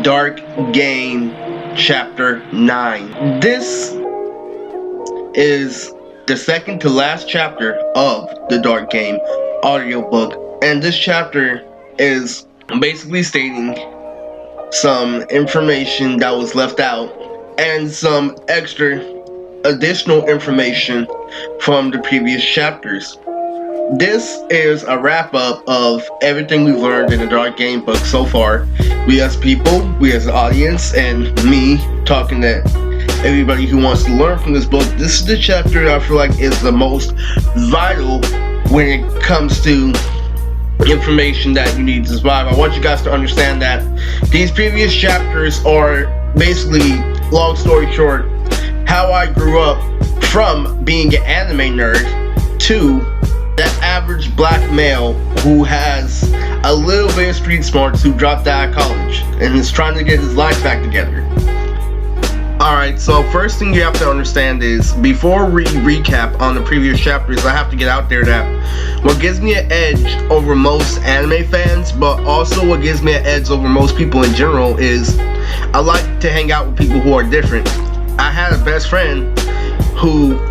Dark Game Chapter 9. This is the second to last chapter of the Dark Game audiobook, and this chapter is basically stating some information that was left out and some extra additional information from the previous chapters. This is a wrap-up of everything we've learned in the Dark Game book so far. We as people, we as the audience, and me talking to everybody who wants to learn from this book. This is the chapter I feel like is the most vital when it comes to information that you need to survive. I want you guys to understand that these previous chapters are basically, long story short, how I grew up from being an anime nerd to that average black male who has a little bit of street smarts, who dropped out of college and is trying to get his life back together. Alright, so first thing you have to understand is, before we recap on the previous chapters, I have to get out there that what gives me an edge over most anime fans, but also what gives me an edge over most people in general, is I like to hang out with people who are different. I had a best friend who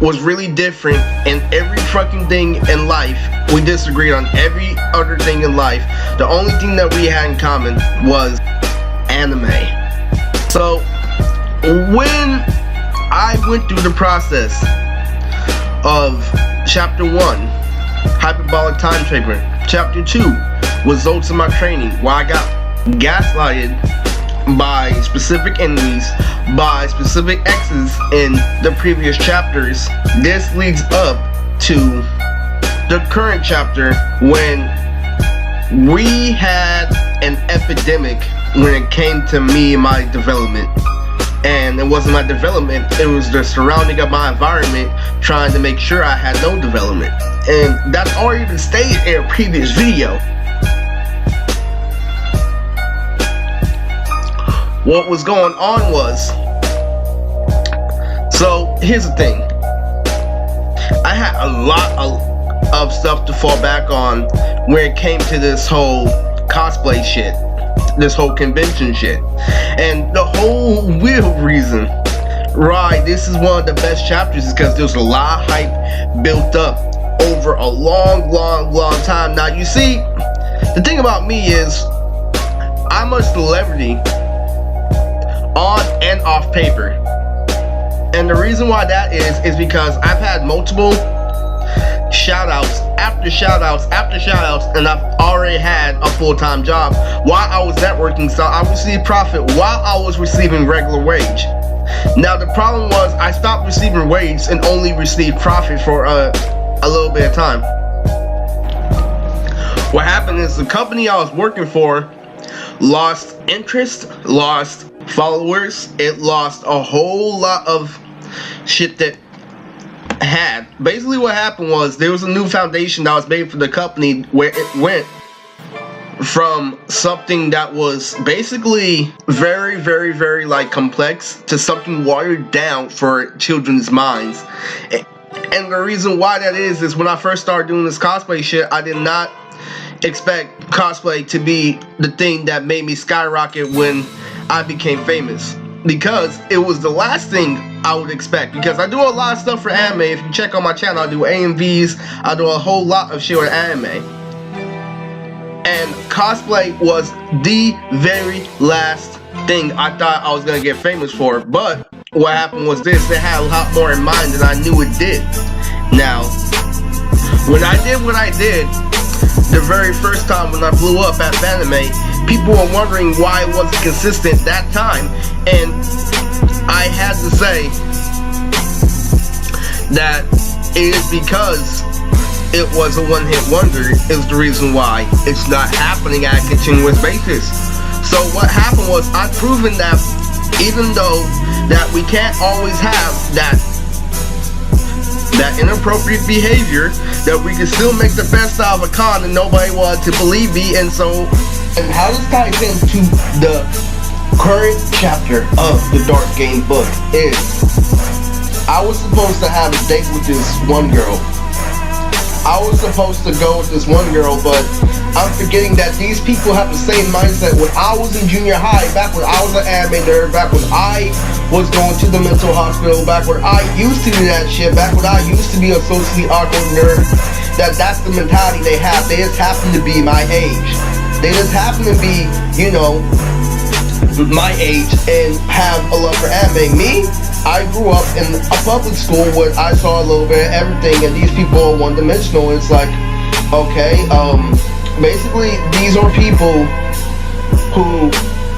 was really different in every fucking thing in life. We disagreed on every other thing in life. The only thing that we had in common was anime. So when I went through the process of chapter 1, hyperbolic time trigger, chapter 2 was Zotsuba training, where I got gaslighted by specific enemies, by specific exes in the previous chapters. This leads up to the current chapter, when we had an epidemic when it came to me and my development. And it wasn't my development, it was the surrounding of my environment trying to make sure I had no development. And that's already been stated in a previous video. What was going on was, so here's the thing, I had a lot of stuff to fall back on when it came to this whole cosplay shit, this whole convention shit. And the whole real reason why this is one of the best chapters is because there's a lot of hype built up over a long time. Now you see, the thing about me is, I'm a celebrity on and off paper, and the reason why that is because I've had multiple shoutouts after shoutouts after shoutouts, and I've already had a full-time job while I was networking, so I received profit while I was receiving regular wage. Now the problem was, I stopped receiving wage and only received profit for a little bit of time. What happened is, the company I was working for lost interest, lost followers, it lost a whole lot of shit that had. Basically what happened was, there was a new foundation that was made for the company, where it went from something that was basically very like complex to something watered down for children's minds. And the reason why that is when I first started doing this cosplay shit, I did not expect cosplay to be the thing that made me skyrocket when I became famous, because it was the last thing I would expect, because I do a lot of stuff for anime. If you check on my channel, I do AMVs, I do a whole lot of shit with anime, and cosplay was the very last thing I thought I was gonna get famous for. But what happened was this: they had a lot more in mind than I knew it did. Now, when I did what I did the very first time, when I blew up at Fanime, people were wondering why it wasn't consistent that time, and I had to say that it is because it was a one-hit wonder is the reason why it's not happening at a continuous basis. So what happened was, I've proven that even though that we can't always have that inappropriate behavior, that we can still make the best out of a con, and nobody wanted to believe me. And so, and how this ties into the current chapter of the Dark Game book is, I was supposed to have a date with this one girl, I was supposed to go with this one girl, but I'm forgetting that these people have the same mindset. When I was in junior high, back when I was an anime nerd, back when I was going to the mental hospital, back when I used to do that shit, back when I used to be a socially awkward nerd, that's the mentality they have. They just happen to be my age. They just happen to be, you know, my age and have a love for anime. Me, I grew up in a public school where I saw a little bit of everything, and these people are one-dimensional. It's like, okay, basically these are people who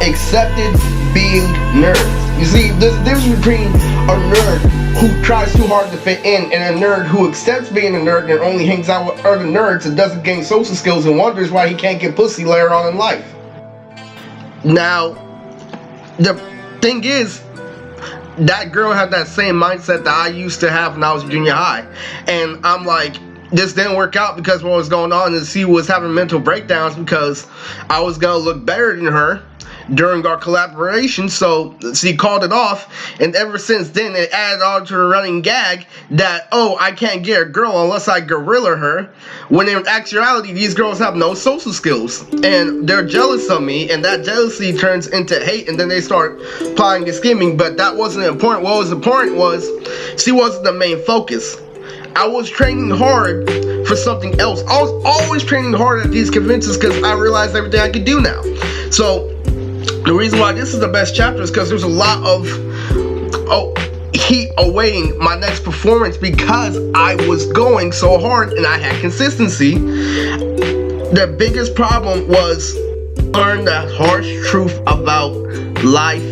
accepted being nerds. You see, there's a difference between a nerd who tries too hard to fit in and a nerd who accepts being a nerd and only hangs out with other nerds and doesn't gain social skills and wonders why he can't get pussy later on in life. Now, the thing is, that girl had that same mindset that I used to have when I was in junior high. And I'm like, this didn't work out because what was going on is she was having mental breakdowns because I was going to look better than her during our collaboration, so she called it off, and ever since then it added on to a running gag that, oh, I can't get a girl unless I gorilla her, when in actuality these girls have no social skills and they're jealous of me, and that jealousy turns into hate, and then they start plotting and scheming. But that wasn't important. What was important was she wasn't the main focus. I was training hard for something else. I was always training hard at these conventions because I realized everything I could do now. So the reason why this is the best chapter is because there's a lot of heat awaiting my next performance because I was going so hard and I had consistency. The biggest problem was learn the harsh truth about life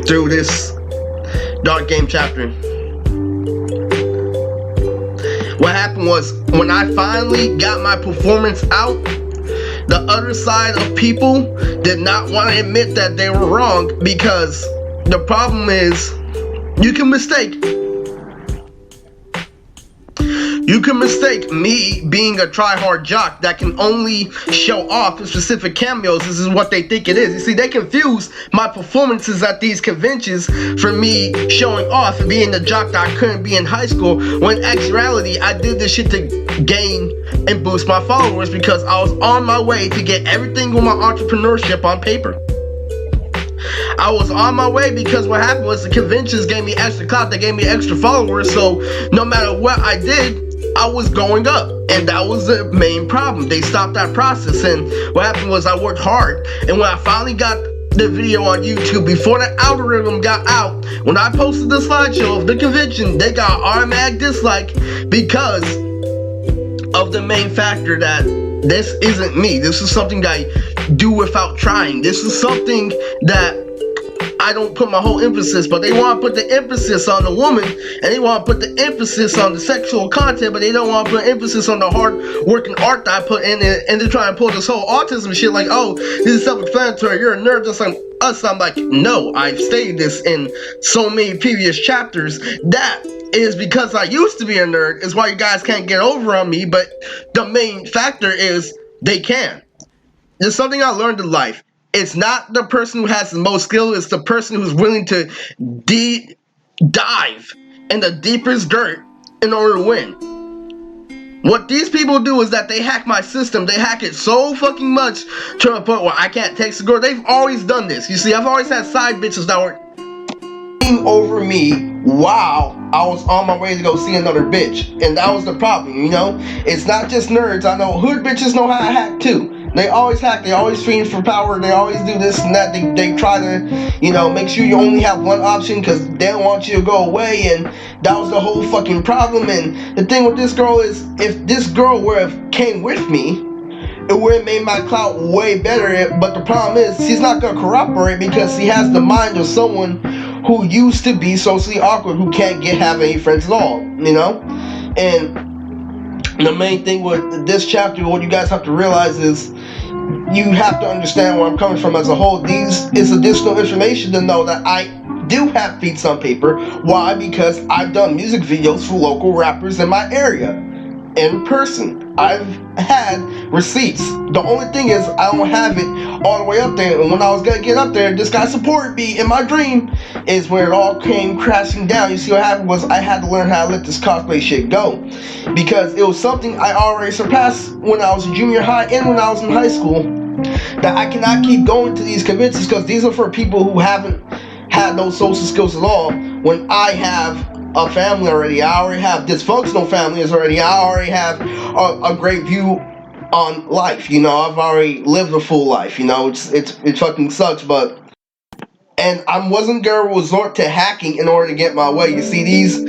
through this Dark Game chapter. What happened was, when I finally got my performance out, the other side of people did not want to admit that they were wrong, because the problem is, you can mistake me being a try-hard jock that can only show off in specific cameos. This is what they think it is. You see, they confuse my performances at these conventions for me showing off and being the jock that I couldn't be in high school, when in actuality I did this shit to gain and boost my followers, because I was on my way to get everything with my entrepreneurship on paper. I was on my way because what happened was the conventions gave me extra clout, they gave me extra followers, so no matter what I did, I was going up, and that was the main problem. They stopped that process, and what happened was I worked hard, and when I finally got the video on YouTube, before the algorithm got out, when I posted the slideshow of the convention, they got automatic dislike because of the main factor that this isn't me. This is something that I do without trying. This is something that I don't put my whole emphasis, but they want to put the emphasis on the woman, and they want to put the emphasis on the sexual content, but they don't want to put emphasis on the hard working art that I put in it, and they're trying to pull this whole autism shit like, oh, this is self-explanatory, you're a nerd just like us. I'm like, no, I've stated this in so many previous chapters. That is because I used to be a nerd, is why you guys can't get over on me, but the main factor is they can. There's something I learned in life. It's not the person who has the most skill, it's the person who's willing to dive in the deepest dirt in order to win. What these people do is that they hack my system. They hack it so fucking much to the point where I can't text a girl. They've always done this. You see, I've always had side bitches that were over me while I was on my way to go see another bitch, and that was the problem, you know? It's not just nerds. I know hood bitches know how to hack too. They always hack, they always fiend for power, they always do this and that. They try to, you know, make sure you only have one option because they don't want you to go away, and that was the whole fucking problem. And the thing with this girl is, if this girl would have came with me, it would have made my clout way better, but the problem is, she's not going to cooperate because she has the mind of someone who used to be socially awkward, who can't have any friends at all, you know? And the main thing with this chapter, what you guys have to realize is, you have to understand where I'm coming from as a whole. These is additional information to know that I do have feats on paper. Why? Because I've done music videos for local rappers in my area. in person. I've had receipts. The only thing is I don't have it all the way up there. And when I was gonna get up there, this guy supported me in my dream is where it all came crashing down. You see what happened was I had to learn how to let this cosplay shit go. Because it was something I already surpassed when I was in junior high and when I was in high school. That I cannot keep going to these conventions because these are for people who haven't had those social skills at all. When I have a family already, I already have dysfunctional families already, I already have a great view on life, you know, I've already lived a full life, you know, it fucking sucks, but, and I wasn't gonna resort to hacking in order to get my way, you see these,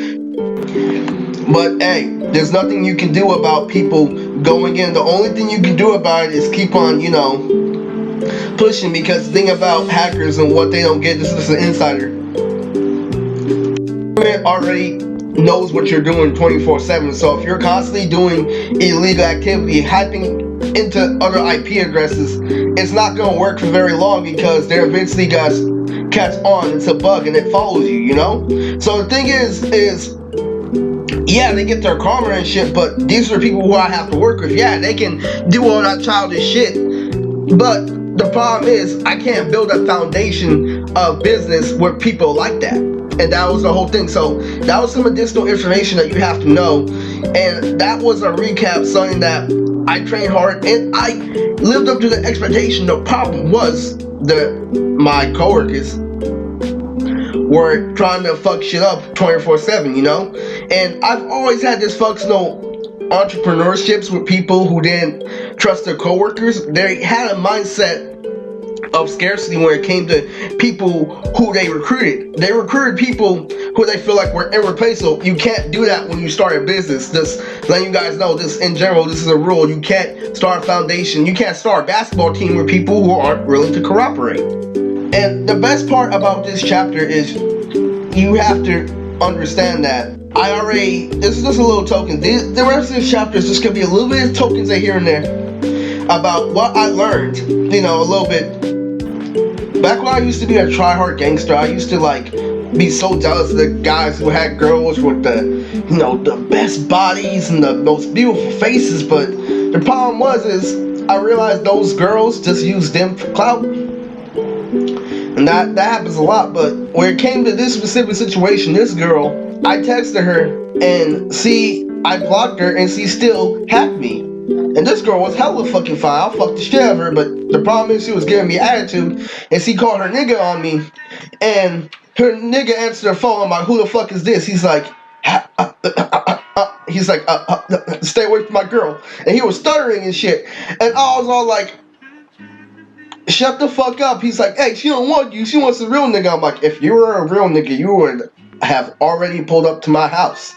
but hey, there's nothing you can do about people going in, the only thing you can do about it is keep on, you know, pushing, because the thing about hackers and what they don't get, this is an insider, already knows what you're doing 24/7. So if you're constantly doing illegal activity, hacking into other IP addresses, it's not gonna work for very long because they're eventually gonna catch on. It's a bug and it follows you, you know? So the thing is yeah, they get their karma and shit, but these are people who I have to work with. Yeah, they can do all that childish shit, but the problem is I can't build a foundation of business with people like that. And that was the whole thing. So that was some additional information that you have to know. And that was a recap, something that I trained hard and I lived up to the expectation. The problem was that my coworkers were trying to fuck shit up 24/7, you know? And I've always had this functional entrepreneurships with people who didn't trust their coworkers. They had a mindset of scarcity when it came to people who they recruited. They recruited people who they feel like were irreplaceable. You can't do that when you start a business. Just letting you guys know, this in general, this is a rule. You can't start a foundation. You can't start a basketball team with people who aren't willing to cooperate. And the best part about this chapter is you have to understand that this is just a little token. The rest of this chapter is just going to be a little bit of tokens here and there about what I learned, you know, a little bit. Back when I used to be a try-hard gangster, I used to like be so jealous of the guys who had girls with the, you know, the best bodies and the most beautiful faces. But the problem is I realized those girls just use them for clout, and that happens a lot. But when it came to this specific situation, this girl, I texted her and I blocked her and she still hacked me. And this girl was hella fucking fine. I'll fuck the shit out of her, but the problem is she was giving me attitude, and she called her nigga on me, and her nigga answered her phone. I'm like, who the fuck is this? He's like, stay away from my girl. And he was stuttering and shit, and I was all like, shut the fuck up. He's like, hey, she don't want you, she wants a real nigga. I'm like, if you were a real nigga, you would have already pulled up to my house.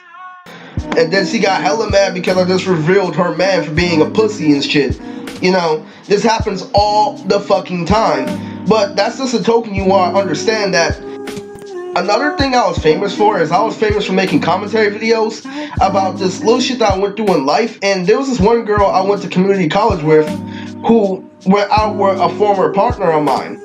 And then she got hella mad because I just revealed her man for being a pussy and shit. You know, this happens all the fucking time. But that's just a token you want to understand that. Another thing I was famous for is I was famous for making commentary videos about this little shit that I went through in life. And there was this one girl I went to community college with who went out with a former partner of mine.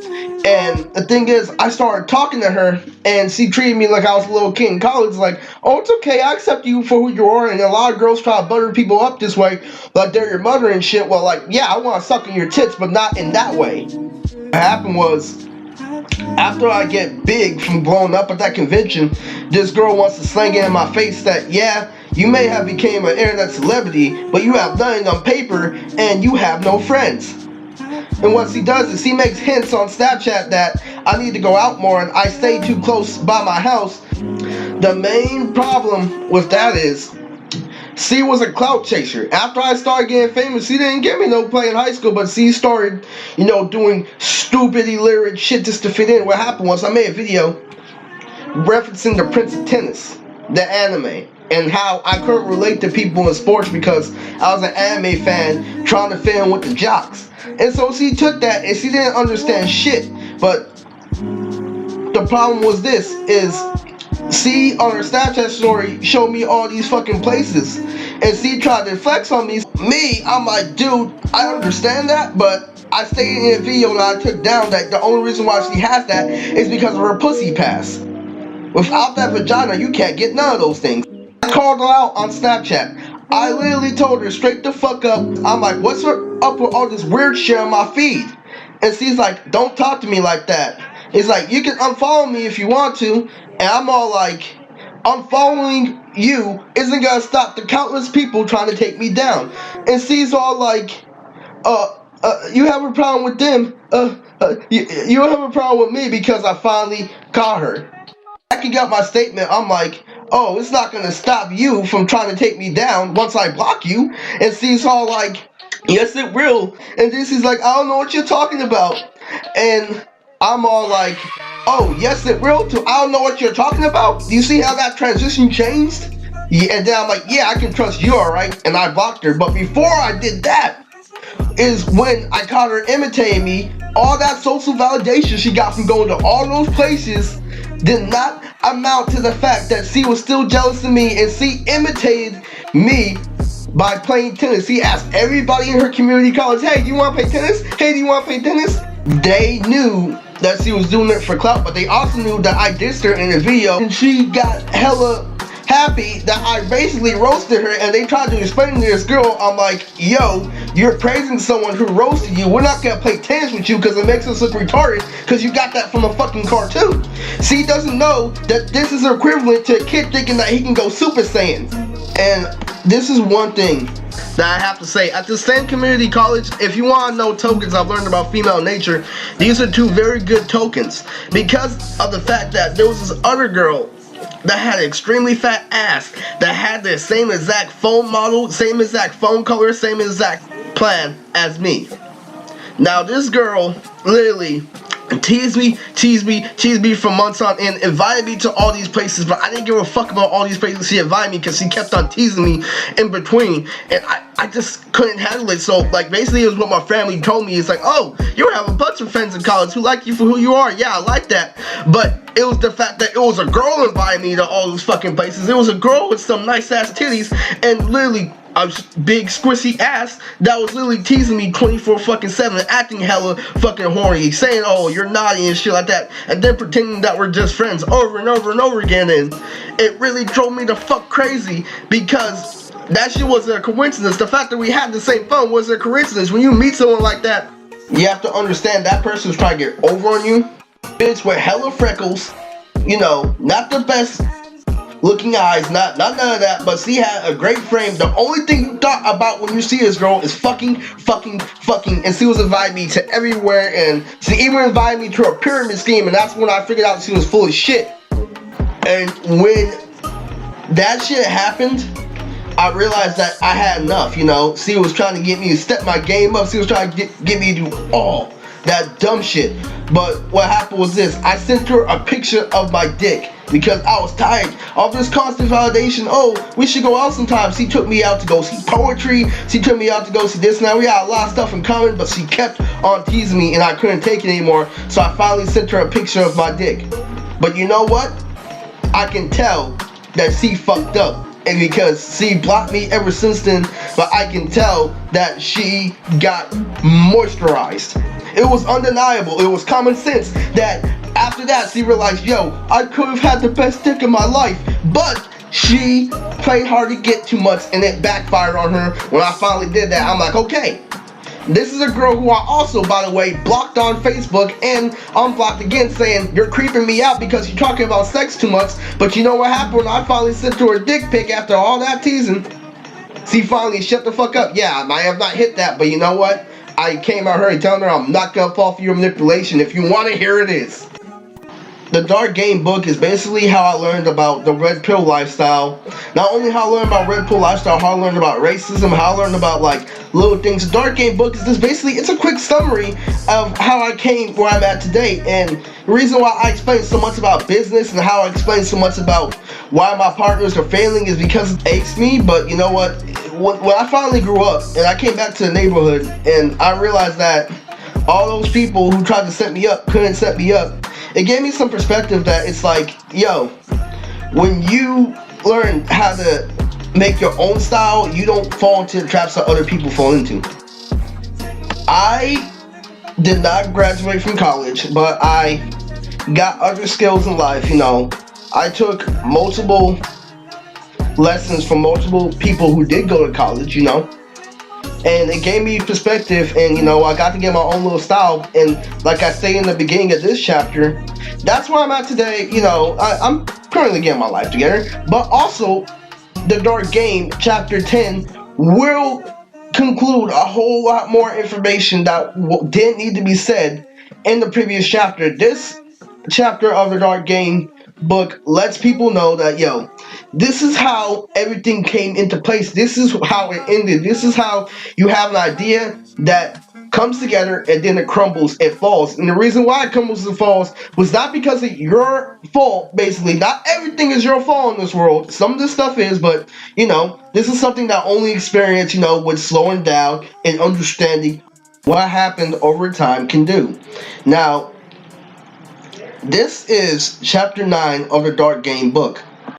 And the thing is, I started talking to her, and she treated me like I was a little kid in college. Like, oh, it's okay, I accept you for who you are. And a lot of girls try to butter people up this way, like they're your mother and shit. Well, like, yeah, I want to suck in your tits, but not in that way. What happened was, after I get big from blowing up at that convention, this girl wants to slang it in my face that, yeah, you may have became an internet celebrity, but you have nothing on paper, and you have no friends. And what she does is she makes hints on Snapchat that I need to go out more and I stay too close by my house. The main problem with that is she was a clout chaser. After I started getting famous, she didn't give me no play in high school, but she started, you know, doing stupid illiterate shit just to fit in. What happened was I made a video referencing the Prince of Tennis, the anime, and how I couldn't relate to people in sports because I was an anime fan trying to fit in with the jocks. And so she took that and she didn't understand shit. But the problem was this, is she on her Snapchat story showed me all these fucking places. And she tried to flex on me. I'm like, dude, I understand that, but I stated in a video that I took down that the only reason why she has that is because of her pussy pass. Without that vagina, you can't get none of those things. I called her out on Snapchat. I literally told her straight the fuck up. I'm like, what's up with all this weird shit on my feed? And she's like, don't talk to me like that. It's like, you can unfollow me if you want to. And I'm all like, unfollowing you isn't gonna stop the countless people trying to take me down. And she's all like, you have a problem with them. You have a problem with me because I finally caught her. Backing up my statement, I'm like, oh, it's not gonna stop you from trying to take me down once I block you. And she's all like, yes, it will. And this is like, I don't know what you're talking about. And I'm all like, oh, yes, it will too. I don't know what you're talking about. Do you see how that transition changed? Yeah, and then I'm like, yeah, I can trust you, alright? And I blocked her. But before I did that, is when I caught her imitating me. All that social validation she got from going to all those places did not amount to the fact that she was still jealous of me, and she imitated me by playing tennis. She asked everybody in her community college, hey, do you want to play tennis? Hey, do you want to play tennis? They knew that she was doing it for clout, but they also knew that I dissed her in a video, and she got hella happy that I basically roasted her. And they tried to explain to this girl, I'm like, yo, you're praising someone who roasted you. We're not gonna play tennis with you because it makes us look retarded because you got that from a fucking cartoon. She doesn't know that this is equivalent to a kid thinking that he can go Super Saiyan. And this is one thing that I have to say. At the same community college, if you want to know tokens I've learned about female nature, these are two very good tokens because of the fact that there was this other girl that had an extremely fat ass that had the same exact phone model, same exact phone color, same exact plan as me. Now this girl literally teased me for months on end, invited me to all these places, but I didn't give a fuck about all these places she invited me because she kept on teasing me in between, and I just couldn't handle it. So like basically it was what my family told me. It's like, oh, you have a bunch of friends in college who like you for who you are. Yeah, I like that. But it was the fact that it was a girl inviting me to all those fucking places. It was a girl with some nice ass titties and literally a big squishy ass that was literally teasing me 24/7, acting hella fucking horny, saying, oh, you're naughty and shit like that, and then pretending that we're just friends over and over and over again. And it really drove me the fuck crazy because that shit wasn't a coincidence. The fact that we had the same phone wasn't a coincidence. When you meet someone like that, you have to understand that person's trying to get over on you. Bitch with hella freckles, you know, not the best looking eyes, not none of that, but she had a great frame. The only thing you thought about when you see this girl is fucking, and she was inviting me to everywhere, and she even invited me to a pyramid scheme, and that's when I figured out she was full of shit. And when that shit happened, I realized that I had enough, you know. She was trying to get me to step my game up. She was trying to get me to do all that dumb shit. But what happened was this: I sent her a picture of my dick because I was tired of this constant validation. Oh, we should go out sometime. She took me out to go see poetry. She took me out to go see this. Now we got a lot of stuff in common, but she kept on teasing me and I couldn't take it anymore. So I finally sent her a picture of my dick. But you know what? I can tell that she fucked up. And because she blocked me ever since then, but I can tell that she got moisturized. It was undeniable. It was common sense that after that she realized, yo, I could have had the best dick of my life, but she played hard to get too much and it backfired on her. When I finally did that, I'm like, okay, this is a girl who I also, by the way, blocked on Facebook and unblocked again, saying, you're creeping me out because you're talking about sex too much. But you know what happened when I finally sent her a dick pic after all that teasing? She finally shut the fuck up. Yeah, I might have not hit that, but you know what? I came at her and telling her I'm not gonna fall for your manipulation. If you want it, here it is. The Dark Game book is basically how I learned about the Red Pill lifestyle. Not only how I learned about Red Pill lifestyle, how I learned about racism, how I learned about like little things. The Dark Game book is just basically, it's a quick summary of how I came where I'm at today. And the reason why I explain so much about business and how I explain so much about why my partners are failing is because it aches me. But you know what? When I finally grew up and I came back to the neighborhood and I realized that all those people who tried to set me up couldn't set me up, it gave me some perspective that it's like, yo, when you learn how to make your own style, you don't fall into the traps that other people fall into. I did not graduate from college, but I got other skills in life, you know. I took multiple lessons from multiple people who did go to college, and it gave me perspective, and I got to get my own little style. And like I say in the beginning of this chapter, that's where I'm at today. I'm currently getting my life together, but also the Dark Game chapter 10 will conclude a whole lot more information that didn't need to be said in the previous chapter. This chapter of the Dark Game book lets people know that, this is how everything came into place. This is how it ended. This is how you have an idea that comes together and then it crumbles, it falls. And the reason why it crumbles and falls was not because of your fault, basically. Not everything is your fault in this world. Some of this stuff is, but, this is something that only experience, with slowing down and understanding what happened over time can do. Now, this is chapter 9 of the Dark Game book.